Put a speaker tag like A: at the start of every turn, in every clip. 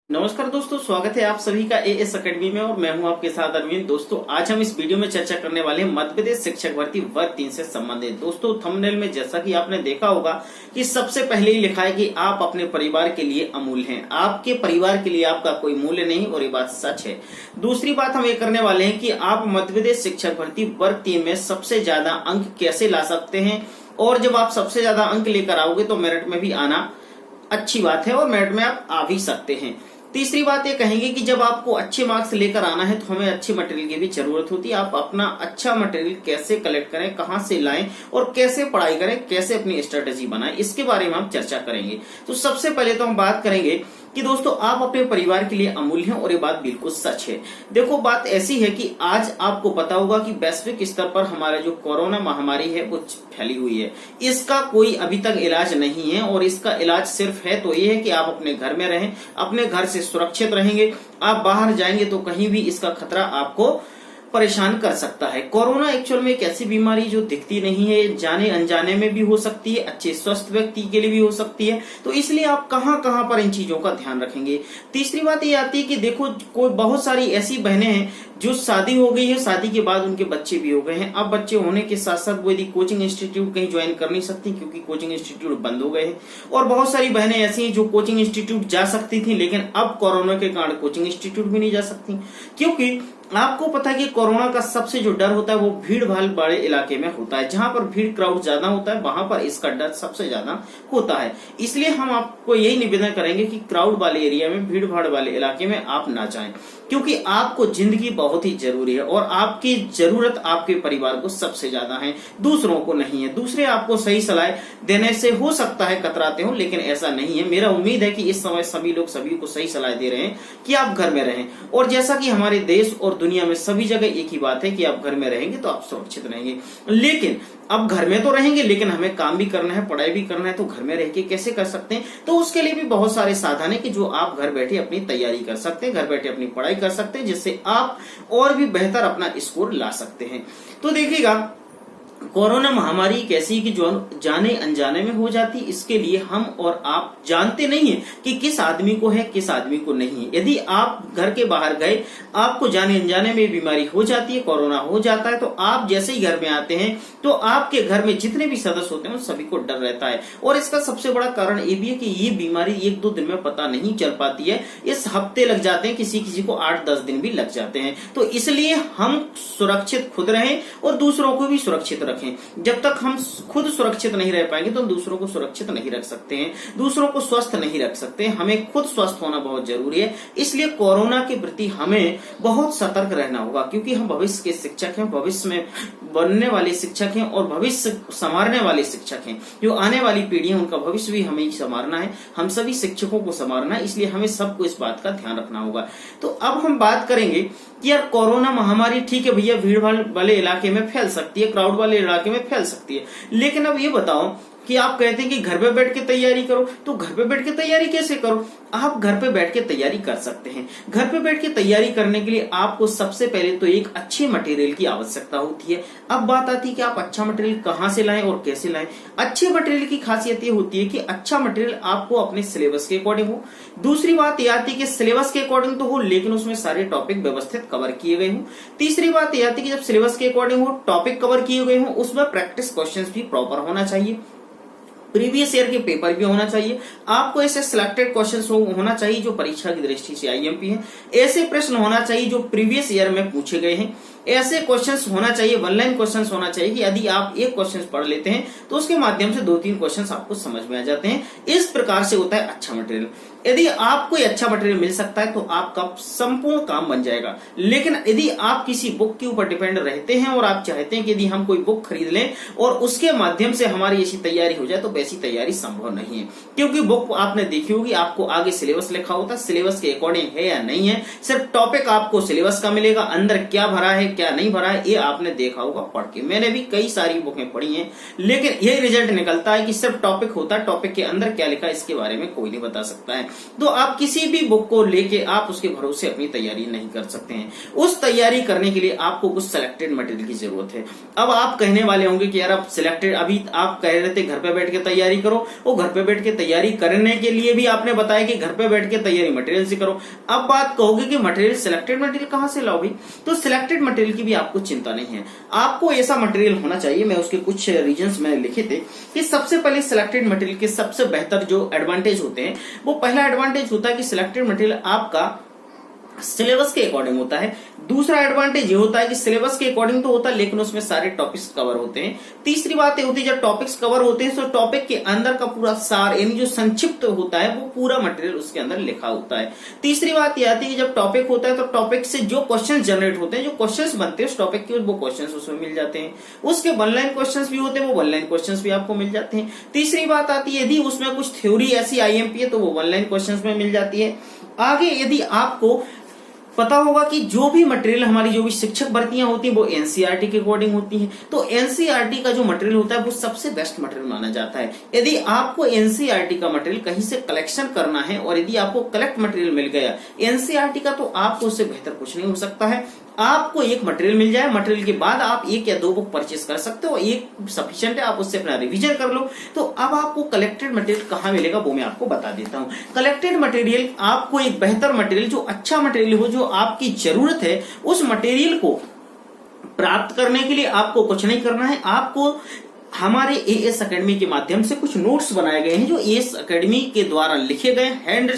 A: नमस्कार दोस्तों, स्वागत है आप सभी का एएस अकेडमी में और मैं हूं आपके साथ अरविंद। दोस्तों, आज हम इस वीडियो में चर्चा करने वाले हैं मध्य प्रदेश शिक्षक भर्ती वर्ग 3 से संबंधित। दोस्तों, थंबनेल में जैसा कि आपने देखा होगा कि सबसे पहले ही लिखा है कि आप अपने परिवार के लिए अमूल्य हैं। आपके परिवार के लिए आपका कोई मूल्य नहीं, और ये बात सच है। दूसरी बात हम ये करने वाले हैं कि आप मध्य प्रदेश शिक्षक भर्ती वर्ग 3 में सबसे ज्यादा अंक कैसे ला सकते हैं, और जब आप सबसे ज्यादा अंक लेकर आओगे तो मेरिट में भी आना अच्छी बात है, और मेरिट में आप आ भी सकते हैं। तीसरी बात ये कहेंगे कि जब आपको अच्छे मार्क्स लेकर आना है तो हमें अच्छे मटेरियल की भी जरूरत होती है। आप अपना अच्छा मटेरियल कैसे कलेक्ट करें, कहां से लाएं और कैसे पढ़ाई करें, कैसे अपनी स्ट्रेटेजी बनाएं, इसके बारे में हम चर्चा करेंगे। तो सबसे पहले तो हम बात करेंगे कि दोस्तों, आप अपने परिवार के लिए अमूल्य हैं, और ये बात बिल्कुल सच है। देखो, बात ऐसी है कि आज आपको पता होगा कि वैश्विक स्तर पर हमारा जो कोरोना महामारी है वो फैली हुई है। इसका कोई अभी तक इलाज नहीं है, और इसका इलाज सिर्फ है तो ये है कि आप अपने घर में रहें, अपने घर से सुरक्षित रहेंगे। आप बाहर जाएंगे तो कहीं भी इसका खतरा आपको परेशान कर सकता है। कोरोना एक्चुअल में एक ऐसी बीमारी जो दिखती नहीं है, जाने अनजाने में भी हो सकती है, अच्छे स्वस्थ व्यक्ति के लिए भी हो सकती है। तो इसलिए आप कहां कहां पर इन चीजों का ध्यान रखेंगे। तीसरी बात ये आती है कि देखो, कोई बहुत सारी ऐसी बहनें हैं जो शादी हो गई है, शादी के बाद उनके बच्चे भी हो गए हैं। अब बच्चे होने के साथ साथ वो यदि कोचिंग इंस्टीट्यूट कहीं ज्वाइन कर नहीं सकती, क्योंकि कोचिंग इंस्टीट्यूट बंद हो गए हैं। और बहुत सारी बहनें ऐसी हैं जो कोचिंग इंस्टीट्यूट जा सकती थी, लेकिन अब कोरोना के कारण कोचिंग इंस्टीट्यूट भी नहीं जा सकती, क्योंकि आपको पता है कि कोरोना का सबसे जो डर होता है वो भीड़ भाड़ वाले इलाके में होता है। जहां पर भीड़ क्राउड ज्यादा होता है वहां पर इसका डर सबसे ज्यादा होता है। इसलिए हम आपको यही निवेदन करेंगे कि क्राउड वाले एरिया में, भीड़ भाड़ वाले इलाके में आप ना जाएं, क्योंकि आपको जिंदगी बहुत ही जरूरी है, और आपकी जरूरत आपके परिवार को सबसे ज्यादा है, दूसरों को नहीं है। दूसरे आपको सही सलाह देने से हो सकता है कतराते हो, लेकिन ऐसा नहीं है। मेरा उम्मीद है कि इस समय सभी लोग सभी को सही सलाह दे रहे हैं कि आप घर में रहें, और जैसा कि हमारे देश और दुनिया में सभी जगह एक ही बात है कि आप घर में रहेंगे तो आप सुरक्षित रहेंगे। लेकिन अब घर में तो रहेंगे, लेकिन हमें काम भी करना है, पढ़ाई भी करना है, तो घर में रह के कैसे कर सकते हैं? तो उसके लिए भी बहुत सारे साधन है कि जो आप घर बैठे अपनी तैयारी कर सकते हैं, घर बैठे अपनी पढ़ाई कर सकते हैं, जिससे आप और भी बेहतर अपना स्कोर ला सकते हैं। तो देखिएगा, कोरोना महामारी एक ऐसी कि जो जाने अनजाने में हो जाती है। इसके लिए हम और आप जानते नहीं है कि किस आदमी को है, किस आदमी को नहीं है। यदि आप घर के बाहर गए, आपको जाने अनजाने में बीमारी हो जाती है, कोरोना हो जाता है, तो आप जैसे ही घर में आते हैं तो आपके घर में जितने भी सदस्य होते हैं उन सभी को डर रहता है। और इसका सबसे बड़ा कारण ये भी है कि ये बीमारी 1-2 दिन में पता नहीं चल पाती है, इस हफ्ते लग जाते हैं, किसी किसी को 8-10 दिन भी लग जाते हैं। तो इसलिए हम सुरक्षित खुद रहें और दूसरों को भी सुरक्षित रखें। जब तक हम खुद सुरक्षित नहीं रह पाएंगे तो हम दूसरों को सुरक्षित नहीं रख सकते हैं, दूसरों को स्वस्थ नहीं रख सकते। हमें खुद स्वस्थ होना बहुत जरूरी है। इसलिए कोरोना के प्रति हमें बहुत सतर्क रहना होगा, क्योंकि हम भविष्य के शिक्षक हैं, भविष्य में बनने वाले शिक्षक हैं, और भविष्य संवारने वाले शिक्षक हैं। जो आने वाली पीढ़ी है उनका भविष्य भी हमें ही संवारना है, हम सभी शिक्षकों को संवारना है। इसलिए हमें सबको इस बात का ध्यान रखना होगा। तो अब हम बात करेंगे कि यार, कोरोना महामारी ठीक है भैया, भीड़ भाड़ वाले इलाके में फैल सकती है, क्राउड वाले इलाके में फैल सकती है, लेकिन अब ये बताओ कि आप कहते हैं कि घर पे बैठ के तैयारी करो, तो घर पे बैठ के तैयारी कैसे करो? आप घर पे बैठ के तैयारी कर सकते हैं। घर पे बैठ के तैयारी करने के लिए आपको सबसे पहले तो एक अच्छे मटेरियल की आवश्यकता होती है। अब बात आती है कि आप अच्छा मटेरियल कहां से लाएं और कैसे लाएं। अच्छे मटेरियल की खासियत ये होती है कि अच्छा मटेरियल आपको अपने सिलेबस के अकॉर्डिंग हो। दूसरी बात ये आती है कि सिलेबस के अकॉर्डिंग तो हो, लेकिन उसमें सारे टॉपिक व्यवस्थित कवर किए गए हों। तीसरी बात ये आती है कि जब सिलेबस के अकॉर्डिंग हो, टॉपिक कवर किए गए हों, उसमें प्रैक्टिस क्वेश्चंस भी प्रॉपर होना चाहिए, प्रीवियस ईयर के पेपर भी होना चाहिए। आपको ऐसे सिलेक्टेड क्वेश्चंस होना चाहिए जो परीक्षा की दृष्टि से आईएमपी हैं। ऐसे प्रश्न होना चाहिए जो प्रीवियस ईयर में पूछे गए हैं। ऐसे क्वेश्चंस होना चाहिए, वन लाइन क्वेश्चंस होना चाहिए कि यदि आप एक क्वेश्चन पढ़ लेते हैं तो उसके माध्यम से 2-3 क्वेश्चंस आपको समझ में आ जाते हैं। इस प्रकार से होता है अच्छा मटेरियल। यदि आपको अच्छा मटेरियल मिल सकता है तो आपका संपूर्ण काम बन जाएगा। लेकिन यदि आप किसी बुक के ऊपर डिपेंड रहते हैं और आप चाहते हैं कि यदि हम कोई बुक खरीद लें और उसके माध्यम से हमारी ऐसी तैयारी हो जाए, तो वैसी तैयारी संभव नहीं है, क्योंकि बुक आपने देखी होगी, आपको आगे सिलेबस लिखा होता है, सिलेबस के अकॉर्डिंग है या नहीं है। सिर्फ टॉपिक आपको सिलेबस का मिलेगा, अंदर क्या भरा है, क्या नहीं भरा है ये आपने देखा होगा पढ़ के। मैंने भी कई सारी बुकें पढ़ी हैं, लेकिन यही रिजल्ट निकलता है कि सिर्फ टॉपिक होता है, टॉपिक के अंदर क्या लिखा है इसके बारे में कोई नहीं बता सकता है। तो आप किसी भी बुक को लेके आप उसके भरोसे अपनी तैयारी नहीं कर सकते हैं। उस तैयारी करने के लिए आपको कुछ सिलेक्टेड मटेरियल की जरूरत है। अब आप कहने वाले होंगे कि यार अब सिलेक्टेड, अभी आप कह रहे थे घर पे बैठ के तैयारी करो, वो घर पे बैठ के तैयारी करने के लिए भी आपने बताया कि घर पे बैठ के तैयारी मटेरियल से करो। अब बात कहोगे कि मटेरियल, सिलेक्टेड मटेरियल कहां से लाओ भाई? तो सिलेक्टेड मटेरियल की भी आपको चिंता नहीं है, आपको ऐसा मटेरियल होना चाहिए। मैं उसके कुछ रीजंस मैंने लिखे थे कि सबसे पहले सिलेक्टेड मटेरियल के सबसे बेहतर जो एडवांटेज होते हैं, वो पहला एडवांटेज होता है कि सिलेक्टेड मटेरियल आपका सिलेबस के अकॉर्डिंग होता है। दूसरा एडवांटेज ये होता है कि सिलेबस के अकॉर्डिंग तो होता है, लेकिन उसमें सारे टॉपिक्स कवर होते हैं। तीसरी बात ये होती है जब टॉपिक्स कवर होते हैं तो टॉपिक के अंदर का पूरा सार यानी जो संक्षिप्त होता है वो पूरा मटेरियल उसके अंदर लिखा होता है। तीसरी बात ये आती है कि जब टॉपिक होता है तो टॉपिक से जो क्वेश्चन जनरेट होते हैं, जो क्वेश्चन बनते हैं उस टॉपिक के, वो क्वेश्चन उसमें मिल जाते हैं। उसके वन लाइन क्वेश्चन भी होते हैं, वो वन लाइन क्वेश्चन भी आपको मिल जाते हैं। तीसरी बात आती है यदि उसमें कुछ थ्योरी ऐसी आईएमपी है तो वो वन लाइन क्वेश्चन में मिल जाती है। आगे यदि आपको पता होगा कि जो भी मटेरियल हमारी जो भी शिक्षक भर्तियां होती हैं वो एनसीईआरटी के अकॉर्डिंग होती हैं, तो एनसीईआरटी का जो मटेरियल होता है वो सबसे बेस्ट मटेरियल माना जाता है। यदि आपको एनसीईआरटी का मटेरियल कहीं से कलेक्शन करना है और यदि आपको कलेक्ट मटेरियल मिल गया एनसीईआरटी का, तो आपको उससे बेहतर कुछ नहीं हो सकता है। आपको एक मटेरियल मिल जाए, मटेरियल के बाद आप एक या दो बुक परचेस कर सकते हो, एक सफिशिएंट है, आप उससे अपना रिवीजन कर लो। तो अब आपको कलेक्टेड मटेरियल कहाँ मिलेगा वो मैं आपको बता देता हूँ। कलेक्टेड मटेरियल आपको एक बेहतर मटेरियल, जो अच्छा मटेरियल हो, जो आपकी जरूरत है, उस मटेरियल को प्राप्त करने के लिए आपको कुछ नहीं करना है। आपको हमारे एएस एकेडमी के माध्यम से कुछ नोट्स बनाए गए हैं जो एएस एकेडमी के द्वारा लिखे गए, हैंड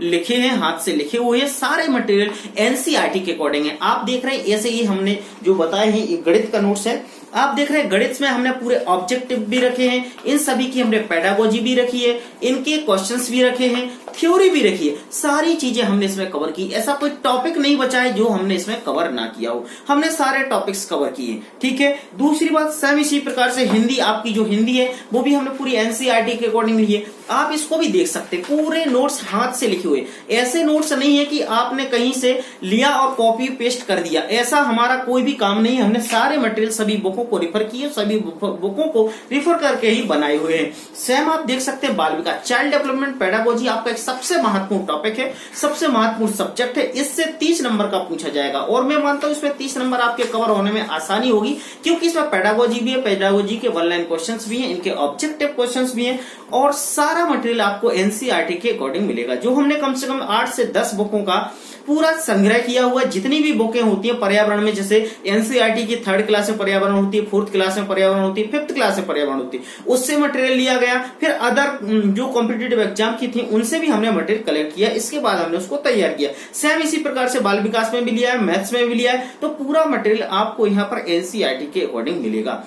A: लिखे हैं, हाथ से लिखे हुए हैं। सारे मटेरियल एनसीईआरटी के अकॉर्डिंग है। आप देख रहे हैं ऐसे ही हमने जो बताए हैं, ये गणित का नोट्स है। आप देख रहे हैं गणित में हमने पूरे ऑब्जेक्टिव भी रखे हैं, इन सभी की हमने पेडागोजी भी रखी है, इनके क्वेश्चंस भी रखे हैं, थ्योरी भी रखी है, सारी चीजें हमने इसमें कवर की। ऐसा कोई टॉपिक नहीं बचा है जो हमने इसमें कवर ना किया हो, हमने सारे टॉपिक्स कवर किए। ठीक है। दूसरी बात, सेम इसी प्रकार से हिंदी, आपकी जो हिंदी है वो भी हमने पूरी एनसीईआरटी के अकॉर्डिंग ली है। आप इसको भी देख सकते हैं, पूरे नोट्स हाथ से लिखे हुए। ऐसे नोट्स नहीं है कि आपने कहीं से लिया और कॉपी पेस्ट कर दिया, ऐसा हमारा कोई भी काम नहीं है। हमने सारे मटेरियल सभी बुकों को रिफर किए, सभी बुकों को रिफर करके ही बनाए हुए हैं। सेम आप देख सकते हैं बाल विकास, चाइल्ड डेवलपमेंट पेडागोजी आपका एक सबसे महत्वपूर्ण टॉपिक है, सबसे महत्वपूर्ण सब्जेक्ट है। इससे 30 नंबर का पूछा जाएगा और मैं मानता हूं इसमें 30 नंबर आपके कवर होने में आसानी होगी, क्योंकि इसमें पेडागोजी भी है, पेडागोजी के वन लाइन क्वेश्चंस भी हैं, इनके ऑब्जेक्टिव क्वेश्चंस भी हैं और सारा मटेरियल आपको एनसीईआरटी के अकॉर्डिंग मिलेगा। जो हमने कम से कम 8 से 10 बुकों का पूरा संग्रह किया हुआ, जितनी भी बुकें होती हैं पर्यावरण में, जैसे एनसीईआरटी की 3rd क्लास में पर्यावरण होती है, 4th क्लास में पर्यावरण होती है, 5th क्लास में पर्यावरण होती है, उससे मटेरियल लिया गया। फिर अदर जो कॉम्पिटिटिव एग्जाम की थी उनसे भी हमने मटेरियल कलेक्ट किया, इसके बाद हमने उसको तैयार किया। सेम इसी प्रकार से बाल विकास में भी लिया है, मैथ्स में भी लिया है, तो पूरा मटेरियल आपको यहाँ पर एनसीईआरटी के अकॉर्डिंग मिलेगा।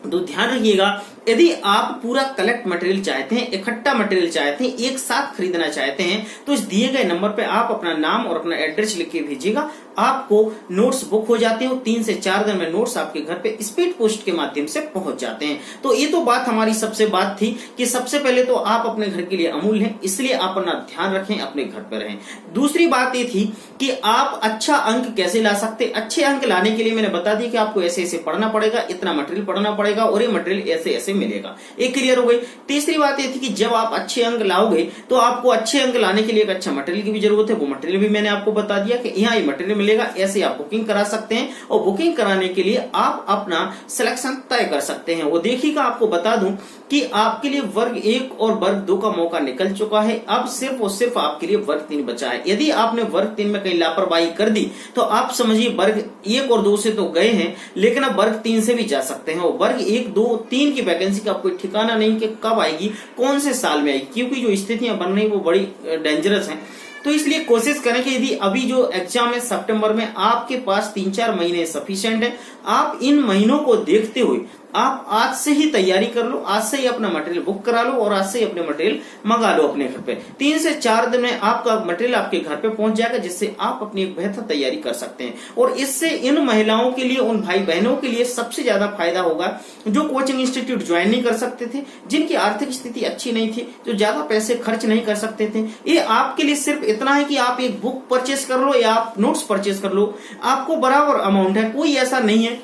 A: तो ध्यान रखिएगा, यदि आप पूरा कलेक्ट मटेरियल चाहते हैं, इकट्ठा मटेरियल चाहते हैं, एक साथ खरीदना चाहते हैं, तो इस दिए गए नंबर पे आप अपना नाम और अपना एड्रेस लिख के भेजिएगा, आपको नोट्स बुक हो जाते हैं। 3 से 4 दिन में नोट्स आपके घर पे स्पीड पोस्ट के माध्यम से पहुंच जाते हैं। तो ये तो बात हमारी सबसे बात थी कि सबसे पहले तो आप अपने घर के लिए अमूल्य हैं, इसलिए आप अपना ध्यान रखें, अपने घर पर रहें। दूसरी बात ये थी कि आप अच्छा अंक कैसे ला सकते। अच्छे अंक लाने के लिए मैंने बता दिया कि आपको ऐसे ऐसे पढ़ना पड़ेगा, इतना मटेरियल पढ़ना पड़ेगा और ये मटेरियल ऐसे ऐसे मिलेगा। एक क्लियर हो गई। तीसरी बात ये थी कि जब आप अच्छे अंक लाओगे तो आपको अच्छे अंक लाने के लिए एक अच्छा मटेरियल की भी जरूरत है। वो मटेरियल भी मैंने आपको बता दिया कि यहाँ ये मटेरियल मिलेगा, ऐसे आप बुकिंग करा सकते हैं और बुकिंग कराने के लिए आप अपना सिलेक्शन तय कर सकते हैं। वो देखिएगा, आपको बता दूं कि आपके लिए वर्ग 1 और वर्ग 2 का मौका निकल चुका है, अब सिर्फ और सिर्फ आपके लिए वर्ग 3 बचा है। यदि आपने वर्ग 3 में कहीं लापरवाही कर दी तो आप समझिए वर्ग 1 और 2 से तो गए हैं, लेकिन अब वर्ग 3 से भी जा सकते हैं। और वर्ग 1, 2, 3 की वैकेंसी का कोई ठिकाना नहीं कि कब आएगी, कौन से साल में आएगी, क्योंकि जो स्थितियां बन रही वो बड़ी डेंजरस हैं। तो इसलिए कोशिश करें कि यदि अभी जो एग्जाम है सितंबर में, आपके पास 3-4 महीने सफिशिएंट है, आप इन महीनों को देखते हुए आप आज से ही तैयारी कर लो, आज से ही अपना मटेरियल बुक करा लो और आज से ही अपने मटेरियल मंगा लो अपने घर पे। 3 से 4 दिन में आपका मटेरियल आपके घर पे पहुंच जाएगा, जिससे आप अपनी एक बेहतर तैयारी कर सकते हैं। और इससे इन महिलाओं के लिए, उन भाई बहनों के लिए सबसे ज्यादा फायदा होगा जो कोचिंग इंस्टीट्यूट ज्वाइन नहीं कर सकते थे, जिनकी आर्थिक स्थिति अच्छी नहीं थी, जो ज्यादा पैसे खर्च नहीं कर सकते थे। ये आपके लिए सिर्फ इतना है कि आप एक बुक परचेस कर लो या आप नोट्स परचेस कर लो, आपको बराबर अमाउंट है। कोई ऐसा नहीं है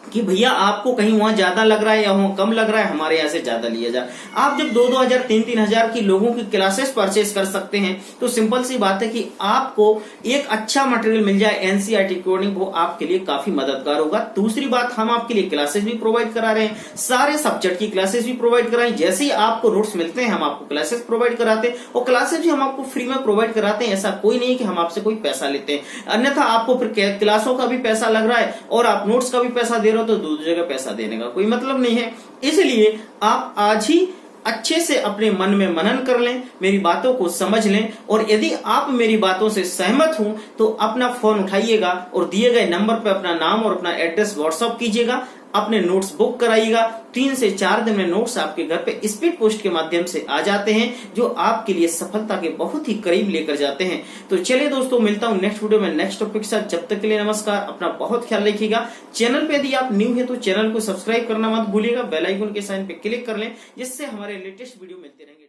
A: कि भैया आपको कहीं वहां ज्यादा लग रहा है या वहां कम लग रहा है, हमारे यहाँ से ज्यादा लिया जाए। आप जब 2-2 हजार 3-3 हजार की लोगों की क्लासेस परचेस कर सकते हैं तो सिंपल सी बात है कि आपको एक अच्छा मटेरियल मिल जाए एनसीईआरटी कोडिंग, वो आपके लिए काफी मददगार होगा। दूसरी बात, हम आपके लिए क्लासेस भी प्रोवाइड करा रहे हैं, सारे सब्जेक्ट की क्लासेस भी प्रोवाइड कराएं। जैसे ही आपको नोट्स मिलते हैं हम आपको क्लासेस प्रोवाइड कराते हैं, और क्लासेस भी हम आपको फ्री में प्रोवाइड कराते हैं। ऐसा कोई नहीं है कि हम आपसे कोई पैसा लेते हैं, अन्यथा आपको फिर क्लासों का भी पैसा लग रहा है और आप नोट्स का भी पैसा दे रहे हो, तो दूसरी जगह पैसा देने का कोई मतलब नहीं है। इसलिए आप आज ही अच्छे से अपने मन में मनन कर लें, मेरी बातों को समझ लें, और यदि आप मेरी बातों से सहमत हो तो अपना फोन उठाइएगा और दिए गए नंबर पर अपना नाम और अपना एड्रेस व्हाट्सएप कीजिएगा, अपने नोट्स बुक कराइएगा। 3 से 4 दिन में नोट्स आपके घर पे स्पीड पोस्ट के माध्यम से आ जाते हैं, जो आपके लिए सफलता के बहुत ही करीब लेकर जाते हैं। तो चलिए दोस्तों, मिलता हूं नेक्स्ट वीडियो में नेक्स्ट टॉपिक के साथ। जब तक के लिए नमस्कार, अपना बहुत ख्याल रखिएगा। चैनल पे यदि आप न्यू है तो चैनल को सब्सक्राइब करना मत भूलिएगा, बेल आइकन के साइन पे क्लिक कर लें, जिससे हमारे लेटेस्ट वीडियो मिलते रहेंगे।